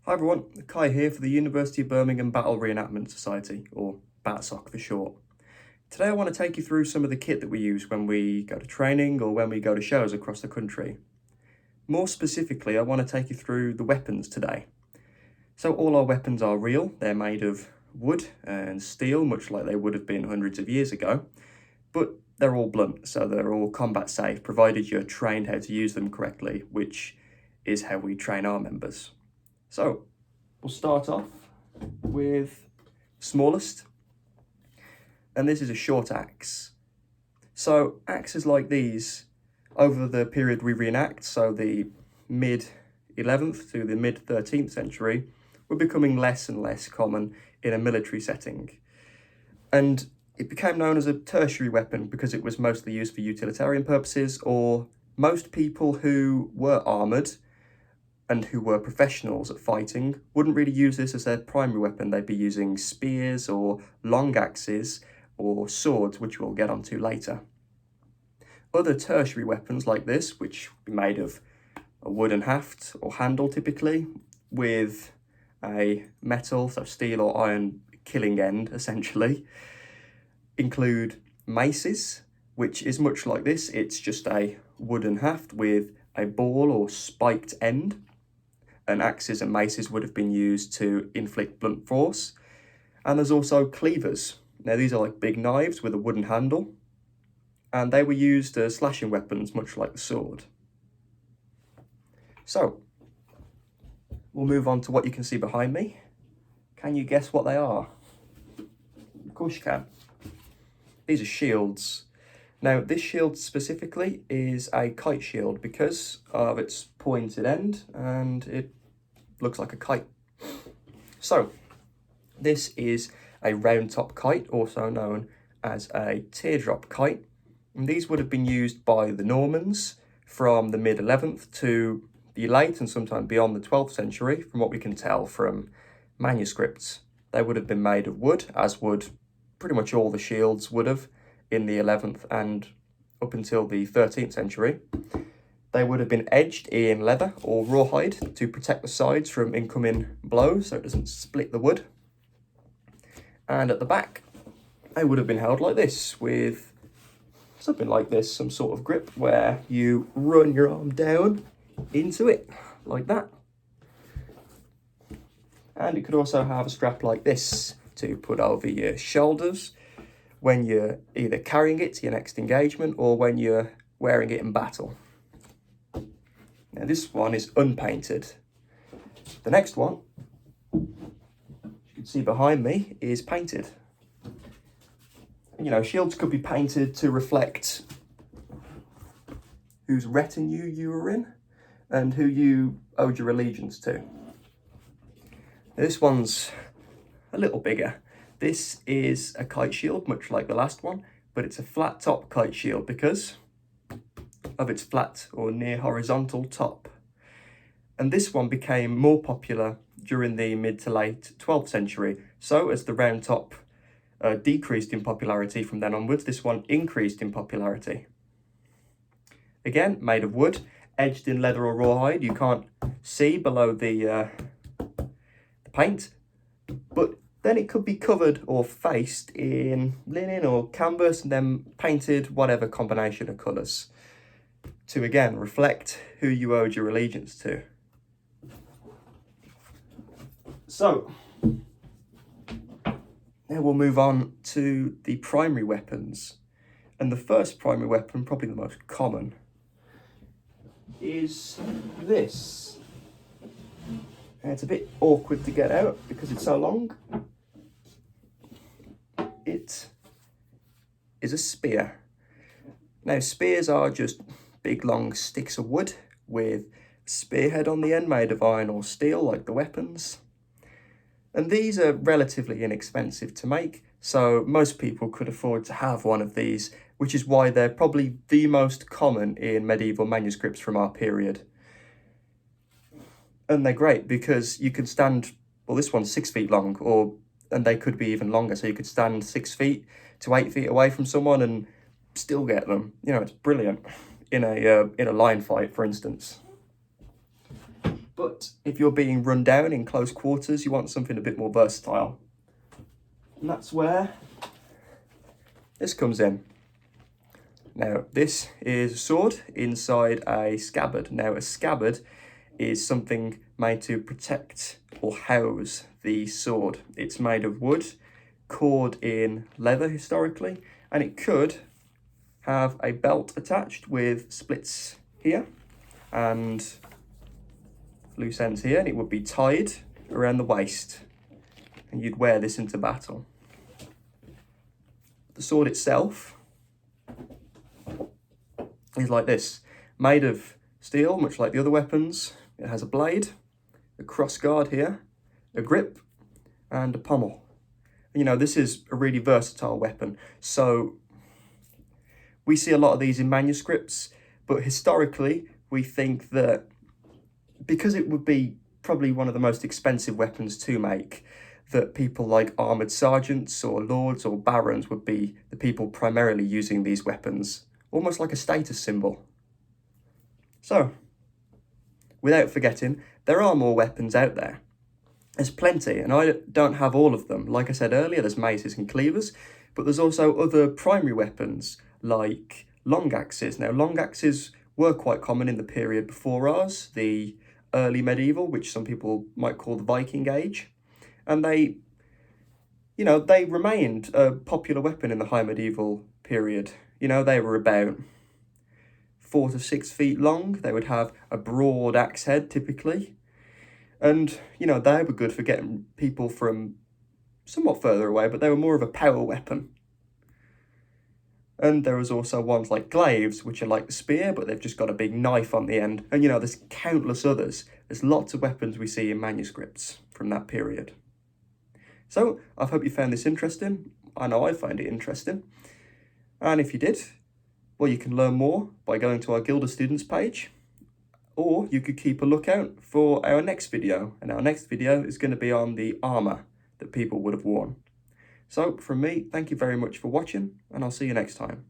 Hi everyone, Kite here for the University of Birmingham Battle Re-enactment Society, or Batsoc for short. Today I want to take you through some of the kit that we use when we go to training or when we go to shows across the country. More specifically, I want to take you through the weapons today. So all our weapons are real, they're made of wood and steel, much like they would have been hundreds of years ago, but they're all blunt, so they're all combat safe, provided you're trained how to use them correctly, which is how we train our members. So, we'll start off with smallest, and this is a short axe. So, axes like these, over the period we reenact, so the mid-11th to the mid-13th century, were becoming less and less common in a military setting. And it became known as a tertiary weapon because it was mostly used for utilitarian purposes, or most people who were armoured and who were professionals at fighting wouldn't really use this as their primary weapon. They'd be using spears or long axes or swords, which we'll get onto later. Other tertiary weapons like this, which would be made of a wooden haft or handle typically, with a metal, so steel or iron killing end essentially, include maces, which is much like this. It's just a wooden haft with a ball or spiked end. And axes and maces would have been used to inflict blunt force. And there's also cleavers. Now these are like big knives with a wooden handle, and they were used as slashing weapons, much like the sword. So, we'll move on to what you can see behind me. Can you guess what they are? Of course you can. These are shields. Now, this shield specifically is a kite shield because of its pointed end, and it looks like a kite. So, this is a round top kite, also known as a teardrop kite. And these would have been used by the Normans from the mid-11th to the late and sometimes beyond the 12th century, from what we can tell from manuscripts. They would have been made of wood, as would pretty much all the shields would have in the 11th and up until the 13th century. They would have been edged in leather or rawhide to protect the sides from incoming blows so it doesn't split the wood. And at the back, they would have been held like this, with something like this, some sort of grip where you run your arm down into it, like that. And it could also have a strap like this to put over your shoulders when you're either carrying it to your next engagement or when you're wearing it in battle. Now this one is unpainted. The next one, you can see behind me, is painted. You know, shields could be painted to reflect whose retinue you were in and who you owed your allegiance to. This one's a little bigger. This is a kite shield, much like the last one, but it's a flat top kite shield because of its flat or near horizontal top. And this one became more popular during the mid to late 12th century. So as the round top decreased in popularity from then onwards, this one increased in popularity. Again, made of wood, edged in leather or rawhide. You can't see below the paint, but then it could be covered or faced in linen or canvas and then painted whatever combination of colours to again reflect who you owed your allegiance to. So, now we'll move on to the primary weapons. And the first primary weapon, probably the most common, is this. And it's a bit awkward to get out because it's so long. It is a spear. Now, spears are just big long sticks of wood with a spearhead on the end made of iron or steel like the weapons. And these are relatively inexpensive to make, so most people could afford to have one of these, which is why they're probably the most common in medieval manuscripts from our period. And they're great because you can stand, well, this one's 6 feet long, and they could be even longer, so you could stand 6 feet to 8 feet away from someone and still get them. You know, it's brilliant in a line fight, for instance. But if you're being run down in close quarters, you want something a bit more versatile. And that's where this comes in. Now, this is a sword inside a scabbard. Now, a scabbard is something made to protect or house the sword. It's made of wood, cored in leather historically, and it could have a belt attached with splits here and loose ends here, and it would be tied around the waist, and you'd wear this into battle. The sword itself is like this, made of steel, much like the other weapons. It has a blade, a cross guard here, a grip, and a pommel. You know, this is a really versatile weapon. So we see a lot of these in manuscripts, but historically we think that because it would be probably one of the most expensive weapons to make, that people like armoured sergeants or lords or barons would be the people primarily using these weapons, almost like a status symbol. So, without forgetting, there are more weapons out there. There's plenty, and I don't have all of them. Like I said earlier, there's maces and cleavers, but there's also other primary weapons like long axes. Now, long axes were quite common in the period before ours, the early medieval, which some people might call the Viking Age. And they remained a popular weapon in the high medieval period. You know, they were about 4 to 6 feet long. They would have a broad axe head typically. And, you know, they were good for getting people from somewhat further away, but they were more of a power weapon. And there was also ones like glaives, which are like the spear, but they've just got a big knife on the end. And, you know, there's countless others. There's lots of weapons we see in manuscripts from that period. So, I hope you found this interesting. I know I found it interesting. And if you did, well, you can learn more by going to our Guilder Students page. Or you could keep a lookout for our next video. And our next video is going to be on the armour that people would have worn. So, from me, thank you very much for watching, and I'll see you next time.